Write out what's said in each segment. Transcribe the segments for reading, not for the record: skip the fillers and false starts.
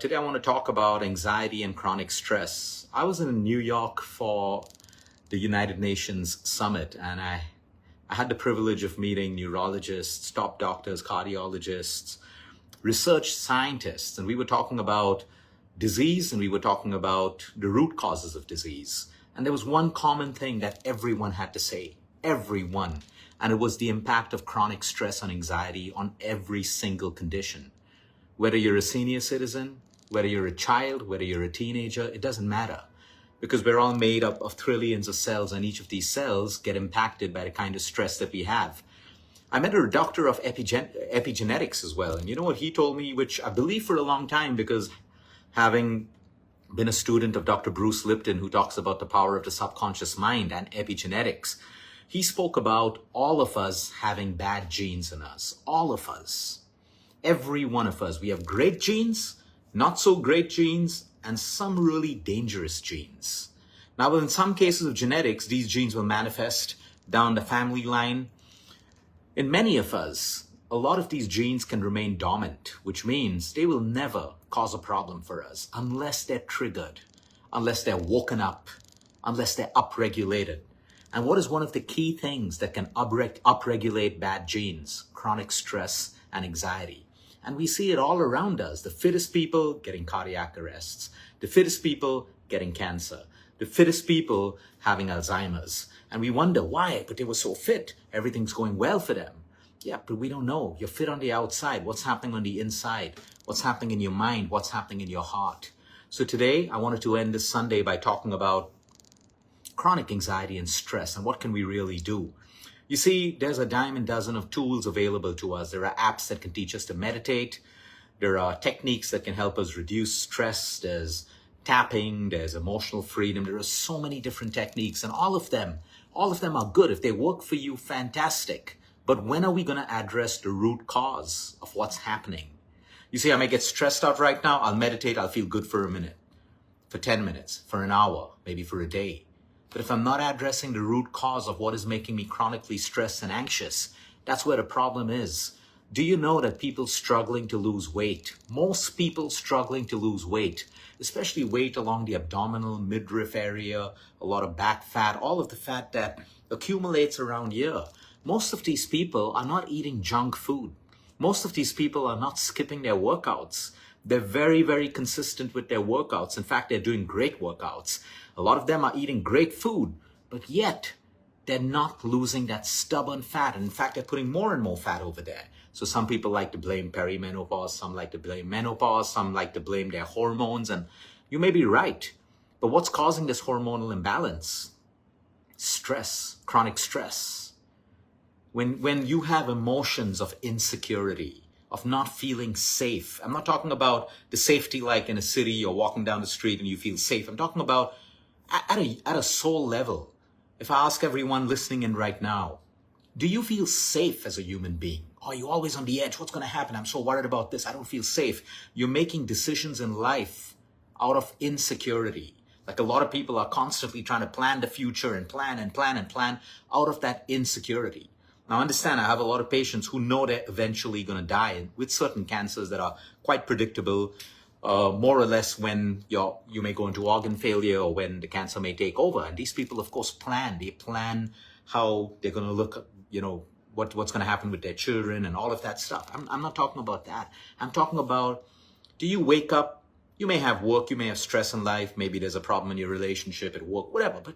Today I want to talk about anxiety and chronic stress. I was in New York for the United Nations Summit, and I had the privilege of meeting neurologists, top doctors, cardiologists, research scientists, and we were talking about disease and we were talking about the root causes of disease. And there was one common thing that everyone had to say, everyone, and it was the impact of chronic stress and anxiety on every single condition. Whether you're a senior citizen, whether you're a child, whether you're a teenager, it doesn't matter because we're all made up of trillions of cells and each of these cells get impacted by the kind of stress that we have. I met a doctor of epigenetics as well. And you know what he told me, which I believe for a long time because having been a student of Dr. Bruce Lipton, who talks about the power of the subconscious mind and epigenetics, he spoke about all of us having bad genes in us, all of us. Every one of us, we have great genes, not so great genes, and some really dangerous genes. Now, in some cases of genetics, these genes will manifest down the family line. In many of us, a lot of these genes can remain dormant, which means they will never cause a problem for us unless they're triggered, unless they're woken up, unless they're upregulated. And what is one of the key things that can upregulate bad genes? Chronic stress and anxiety. And we see it all around us. The fittest people getting cardiac arrests, the fittest people getting cancer, the fittest people having Alzheimer's. And we wonder why, but they were so fit. Everything's going well for them. Yeah, but we don't know. You're fit on the outside. What's happening on the inside? What's happening in your mind? What's happening in your heart? So today, I wanted to end this Sunday by talking about chronic anxiety and stress and what can we really do. You see, there's a dime a dozen of tools available to us. There are apps that can teach us to meditate. There are techniques that can help us reduce stress. There's tapping, there's emotional freedom. There are so many different techniques, and all of them are good. If they work for you, fantastic. But when are we going to address the root cause of what's happening? You see, I may get stressed out right now. I'll meditate. I'll feel good for a minute, for 10 minutes, for an hour, maybe for a day. But if I'm not addressing the root cause of what is making me chronically stressed and anxious, that's where the problem is. Do you know that people struggling to lose weight, most people struggling to lose weight, especially weight along the abdominal, midriff area, a lot of back fat, all of the fat that accumulates around here, most of these people are not eating junk food. Most of these people are not skipping their workouts. They're very, very consistent with their workouts. In fact, they're doing great workouts. A lot of them are eating great food, but yet they're not losing that stubborn fat. And in fact, they're putting more and more fat over there. So some people like to blame perimenopause, some like to blame menopause, some like to blame their hormones. And you may be right, but what's causing this hormonal imbalance? Stress, chronic stress. When you have emotions of insecurity, of not feeling safe. I'm not talking about the safety like in a city, you're walking down the street and you feel safe. I'm talking about at a soul level. If I ask everyone listening in right now, do you feel safe as a human being? Are you always on the edge? What's going to happen? I'm so worried about this. I don't feel safe. You're making decisions in life out of insecurity. Like a lot of people are constantly trying to plan the future and plan and plan and plan out of that insecurity. Now, understand, I have a lot of patients who know they're eventually going to die with certain cancers that are quite predictable, more or less when you may go into organ failure or when the cancer may take over. And these people, of course, plan. They plan how they're going to look, what's going to happen with their children and all of that stuff. I'm not talking about that. I'm talking about, do you wake up? You may have work, you may have stress in life. Maybe there's a problem in your relationship at work, whatever. But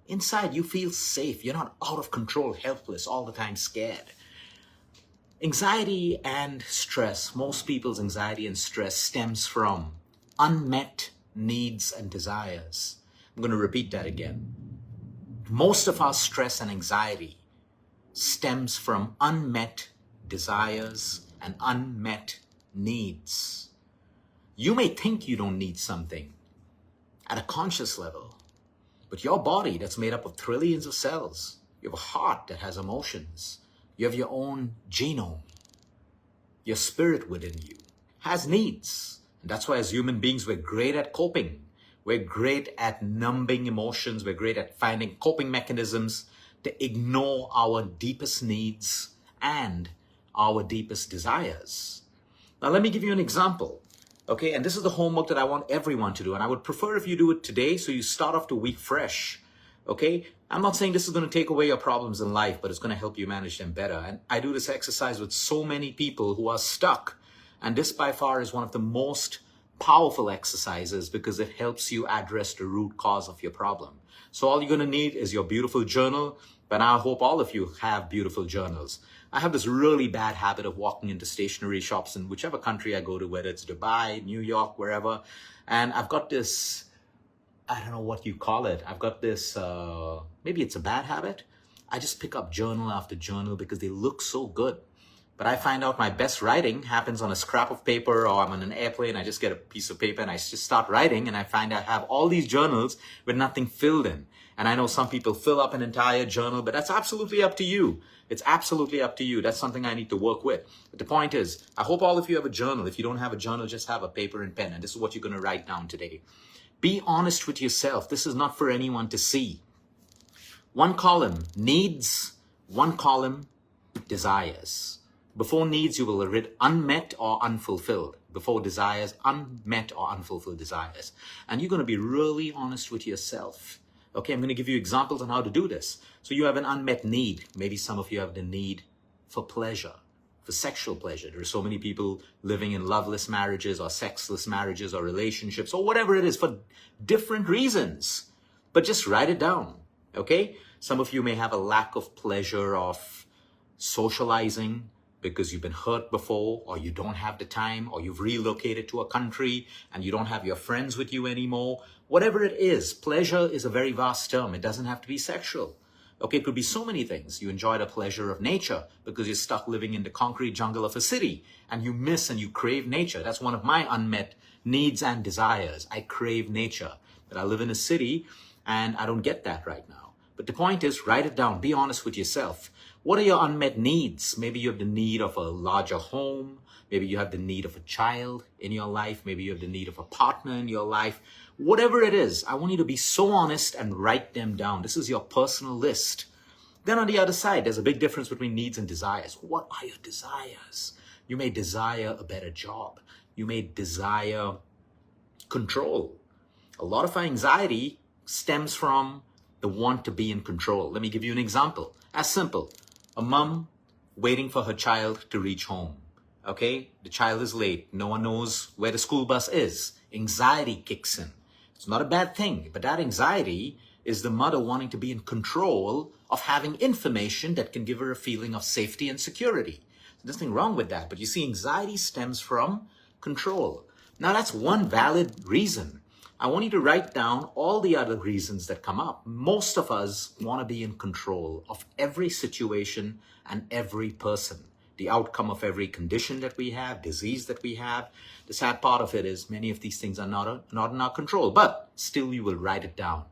inside, you feel safe. You're not out of control, helpless, all the time scared. Anxiety and stress, most people's anxiety and stress stems from unmet needs and desires. I'm going to repeat that again. Most of our stress and anxiety stems from unmet desires and unmet needs. You may think you don't need something at a conscious level, but your body that's made up of trillions of cells, you have a heart that has emotions, you have your own genome, your spirit within you has needs. And that's why as human beings, we're great at coping. We're great at numbing emotions. We're great at finding coping mechanisms to ignore our deepest needs and our deepest desires. Now, let me give you an example. Okay, and this is the homework that I want everyone to do. And I would prefer if you do it today so you start off the week fresh. Okay, I'm not saying this is going to take away your problems in life, but it's going to help you manage them better. And I do this exercise with so many people who are stuck. And this by far is one of the most powerful exercises because it helps you address the root cause of your problem. So all you're going to need is your beautiful journal. But I hope all of you have beautiful journals. I have this really bad habit of walking into stationery shops in whichever country I go to, whether it's Dubai, New York, wherever. And I've got this, I don't know what you call it. I've got this, maybe it's a bad habit. I just pick up journal after journal because they look so good. But I find out my best writing happens on a scrap of paper, or I'm on an airplane, I just get a piece of paper and I just start writing, and I find I have all these journals with nothing filled in. And I know some people fill up an entire journal, but that's absolutely up to you. It's absolutely up to you. That's something I need to work with. But the point is, I hope all of you have a journal. If you don't have a journal, just have a paper and pen. And this is what you're going to write down today. Be honest with yourself. This is not for anyone to see. One column, needs. One column, desires. Before needs, you will have written unmet or unfulfilled. Before desires, unmet or unfulfilled desires. And you're going to be really honest with yourself. Okay, I'm going to give you examples on how to do this. So you have an unmet need. Maybe some of you have the need for pleasure, for sexual pleasure. There are so many people living in loveless marriages or sexless marriages or relationships or whatever it is for different reasons. But just write it down, okay? Some of you may have a lack of pleasure of socializing because you've been hurt before, or you don't have the time, or you've relocated to a country and you don't have your friends with you anymore. Whatever it is, pleasure is a very vast term. It doesn't have to be sexual. Okay, it could be so many things. You enjoy the pleasure of nature because you're stuck living in the concrete jungle of a city and you miss and you crave nature. That's one of my unmet needs and desires. I crave nature, but I live in a city and I don't get that right now. But the point is, write it down. Be honest with yourself. What are your unmet needs? Maybe you have the need of a larger home. Maybe you have the need of a child in your life. Maybe you have the need of a partner in your life. Whatever it is, I want you to be so honest and write them down. This is your personal list. Then on the other side, there's a big difference between needs and desires. What are your desires? You may desire a better job. You may desire control. A lot of our anxiety stems from the want to be in control. Let me give you an example. As simple. A mom waiting for her child to reach home. Okay? The child is late. No one knows where the school bus is. Anxiety kicks in. It's not a bad thing, but that anxiety is the mother wanting to be in control of having information that can give her a feeling of safety and security. There's nothing wrong with that, but you see, anxiety stems from control. Now, that's one valid reason. I want you to write down all the other reasons that come up. Most of us want to be in control of every situation and every person, the outcome of every condition that we have, disease that we have. The sad part of it is many of these things are not in our control, but still you will write it down.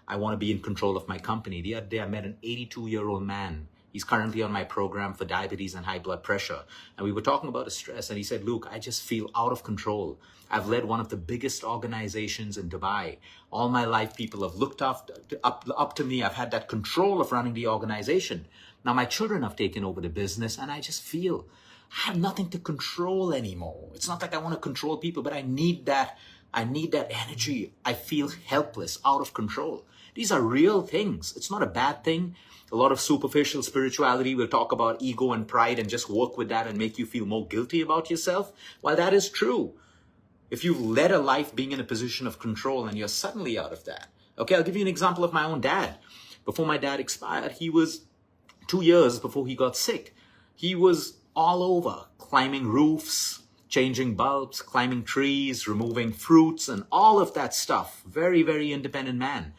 I want to be in control of my company. The other day I met an 82-year-old man. He's currently on my program for diabetes and high blood pressure. And we were talking about his stress. And he said, Luke, I just feel out of control. I've led one of the biggest organizations in Dubai. All my life, people have looked up to me. I've had that control of running the organization. Now my children have taken over the business and I just feel I have nothing to control anymore. It's not like I want to control people, but I need that energy. I feel helpless, out of control. These are real things. It's not a bad thing. A lot of superficial spirituality will talk about ego and pride and just work with that and make you feel more guilty about yourself. While that is true, if you've led a life being in a position of control and you're suddenly out of that. Okay, I'll give you an example of my own dad. Before my dad expired, he was 2 years before he got sick. He was all over, climbing roofs, changing bulbs, climbing trees, removing fruits, and all of that stuff. Very, very independent man.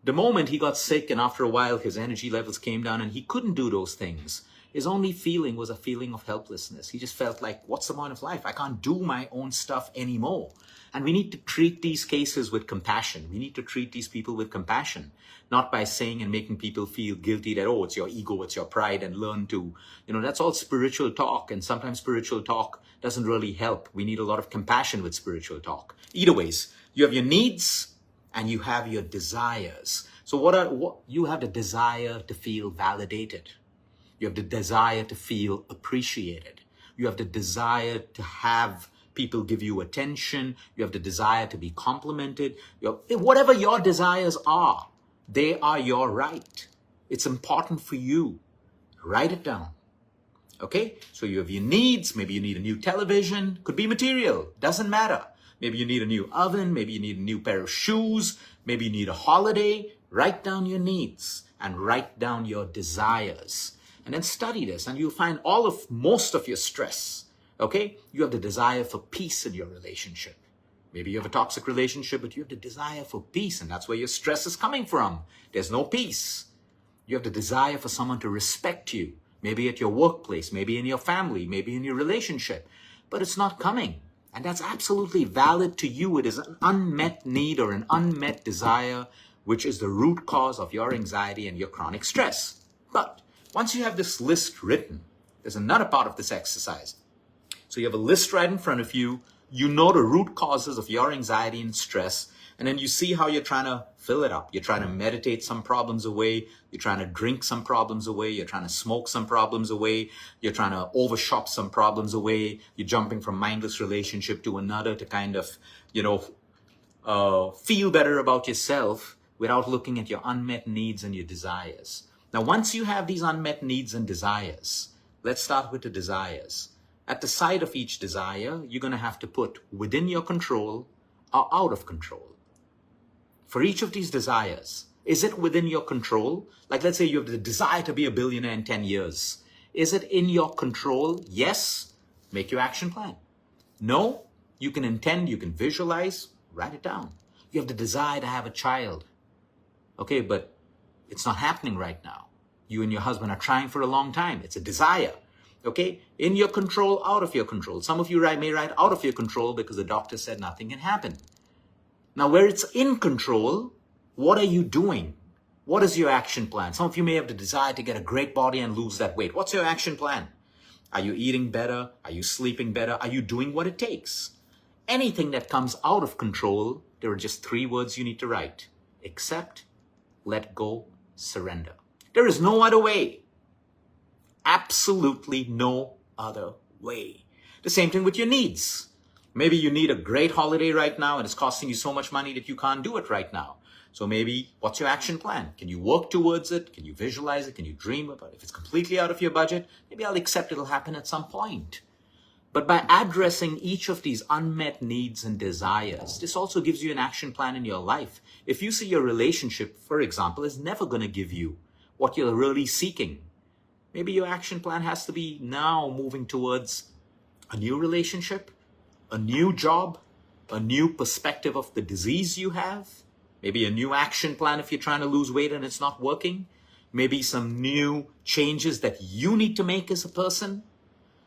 The moment he got sick and after a while his energy levels came down and he couldn't do those things, his only feeling was a feeling of helplessness. He just felt like, what's the point of life? I can't do my own stuff anymore. And we need to treat these cases with compassion. We need to treat these people with compassion, not by saying and making people feel guilty that, oh, it's your ego, it's your pride, and learn to, that's all spiritual talk. And sometimes spiritual talk doesn't really help. We need a lot of compassion with spiritual talk. Either ways, you have your needs and you have your desires. So what you have the desire to feel validated. You have the desire to feel appreciated. You have the desire to have people give you attention. You have the desire to be complimented. Whatever your desires are, they are your right. It's important for you. Write it down. Okay? So you have your needs. Maybe you need a new television. Could be material. Doesn't matter. Maybe you need a new oven. Maybe you need a new pair of shoes. Maybe you need a holiday. Write down your needs and write down your desires. And then study this, and you'll find most of your stress. Okay? You have the desire for peace in your relationship. Maybe you have a toxic relationship, but you have the desire for peace, and that's where your stress is coming from. There's no peace. You have the desire for someone to respect you. Maybe at your workplace, maybe in your family, maybe in your relationship, but it's not coming. And that's absolutely valid to you. It is an unmet need or an unmet desire, which is the root cause of your anxiety and your chronic stress. But once you have this list written, there's another part of this exercise. So you have a list right in front of you. You know the root causes of your anxiety and stress, and then you see how you're trying to fill it up. You're trying to meditate some problems away. You're trying to drink some problems away. You're trying to smoke some problems away. You're trying to overshop some problems away. You're jumping from mindless relationship to another to kind of, feel better about yourself without looking at your unmet needs and your desires. Now, once you have these unmet needs and desires, let's start with the desires. At the side of each desire, you're going to have to put within your control or out of control. For each of these desires, is it within your control? Like, let's say you have the desire to be a billionaire in 10 years. Is it in your control? Yes. Make your action plan. No. You can intend, you can visualize, write it down. You have the desire to have a child. Okay, but it's not happening right now. You and your husband are trying for a long time. It's a desire. Okay, in your control, out of your control. Some of you may write out of your control because the doctor said nothing can happen. Now, where it's in control, what are you doing? What is your action plan? Some of you may have the desire to get a great body and lose that weight. What's your action plan? Are you eating better? Are you sleeping better? Are you doing what it takes? Anything that comes out of control, there are just 3 words you need to write. Accept, let go, surrender. There is no other way. Absolutely no other way. The same thing with your needs. Maybe you need a great holiday right now and it's costing you so much money that you can't do it right now. So maybe, what's your action plan? Can you work towards it? Can you visualize it? Can you dream about it? If it's completely out of your budget, maybe I'll accept it'll happen at some point. But by addressing each of these unmet needs and desires, this also gives you an action plan in your life. If you see your relationship, for example, is never going to give you what you're really seeking, maybe your action plan has to be now moving towards a new relationship, a new job, a new perspective of the disease you have, maybe a new action plan if you're trying to lose weight and it's not working, maybe some new changes that you need to make as a person,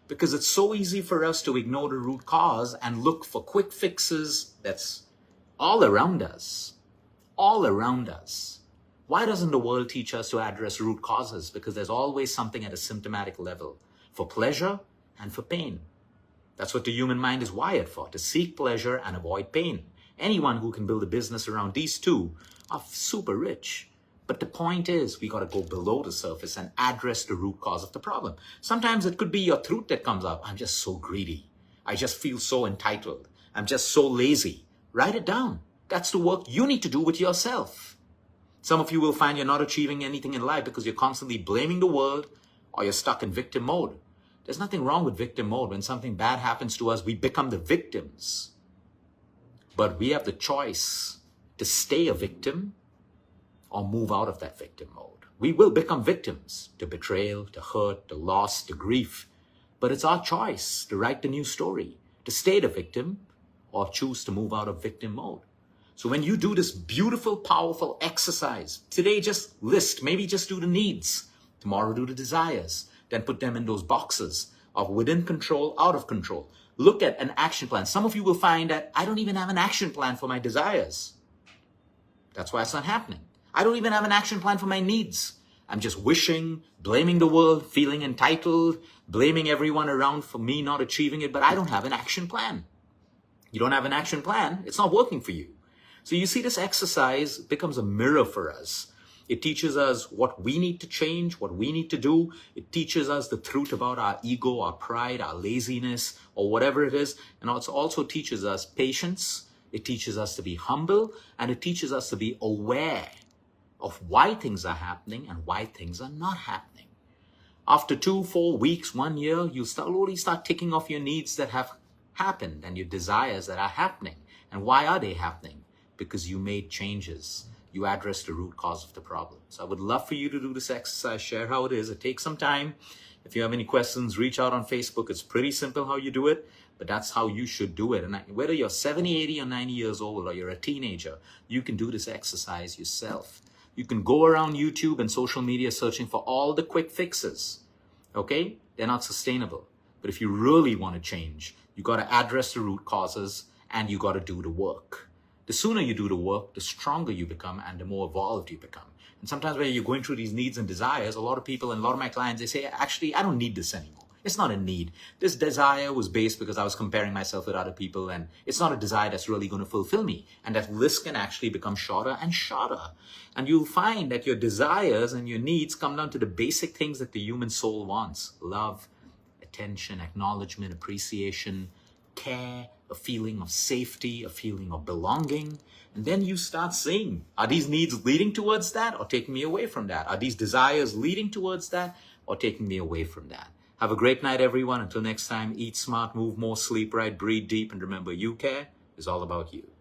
because it's so easy for us to ignore the root cause and look for quick fixes that's all around us, all around us. Why doesn't the world teach us to address root causes? Because there's always something at a symptomatic level for pleasure and for pain. That's what the human mind is wired for, to seek pleasure and avoid pain. Anyone who can build a business around these two are super rich. But the point is, we got to go below the surface and address the root cause of the problem. Sometimes it could be your truth that comes up. I'm just so greedy. I just feel so entitled. I'm just so lazy. Write it down. That's the work you need to do with yourself. Some of you will find you're not achieving anything in life because you're constantly blaming the world or you're stuck in victim mode. There's nothing wrong with victim mode. When something bad happens to us, we become the victims. But we have the choice to stay a victim or move out of that victim mode. We will become victims to betrayal, to hurt, to loss, to grief. But it's our choice to write the new story, to stay the victim or choose to move out of victim mode. So when you do this beautiful, powerful exercise, today just list, maybe just do the needs. Tomorrow do the desires. Then put them in those boxes of within control, out of control. Look at an action plan. Some of you will find that I don't even have an action plan for my desires. That's why it's not happening. I don't even have an action plan for my needs. I'm just wishing, blaming the world, feeling entitled, blaming everyone around for me not achieving it, but I don't have an action plan. You don't have an action plan, it's not working for you. So you see, this exercise becomes a mirror for us. It teaches us what we need to change, what we need to do. It teaches us the truth about our ego, our pride, our laziness, or whatever it is. And it also teaches us patience. It teaches us to be humble, and it teaches us to be aware of why things are happening and why things are not happening. After 2, 4 weeks, 1 year, you slowly start ticking off your needs that have happened and your desires that are happening. And why are they happening? Because you made changes. You address the root cause of the problem. So I would love for you to do this exercise, share how it is. It takes some time. If you have any questions, reach out on Facebook. It's pretty simple how you do it, but that's how you should do it. And whether you're 70, 80, or 90 years old, or you're a teenager, you can do this exercise yourself. You can go around YouTube and social media searching for all the quick fixes. Okay? They're not sustainable. But if you really want to change, you got to address the root causes and you got to do the work. The sooner you do the work, the stronger you become and the more evolved you become. And sometimes when you're going through these needs and desires, a lot of people and a lot of my clients, they say, actually, I don't need this anymore. It's not a need. This desire was based because I was comparing myself with other people, and it's not a desire that's really going to fulfill me. And that list can actually become shorter and shorter. And you'll find that your desires and your needs come down to the basic things that the human soul wants: love, attention, acknowledgement, appreciation, care, a feeling of safety, a feeling of belonging. And then you start seeing, are these needs leading towards that or taking me away from that? Are these desires leading towards that or taking me away from that? Have a great night, everyone. Until next time, eat smart, move more, sleep right, breathe deep, and remember, you care is all about you.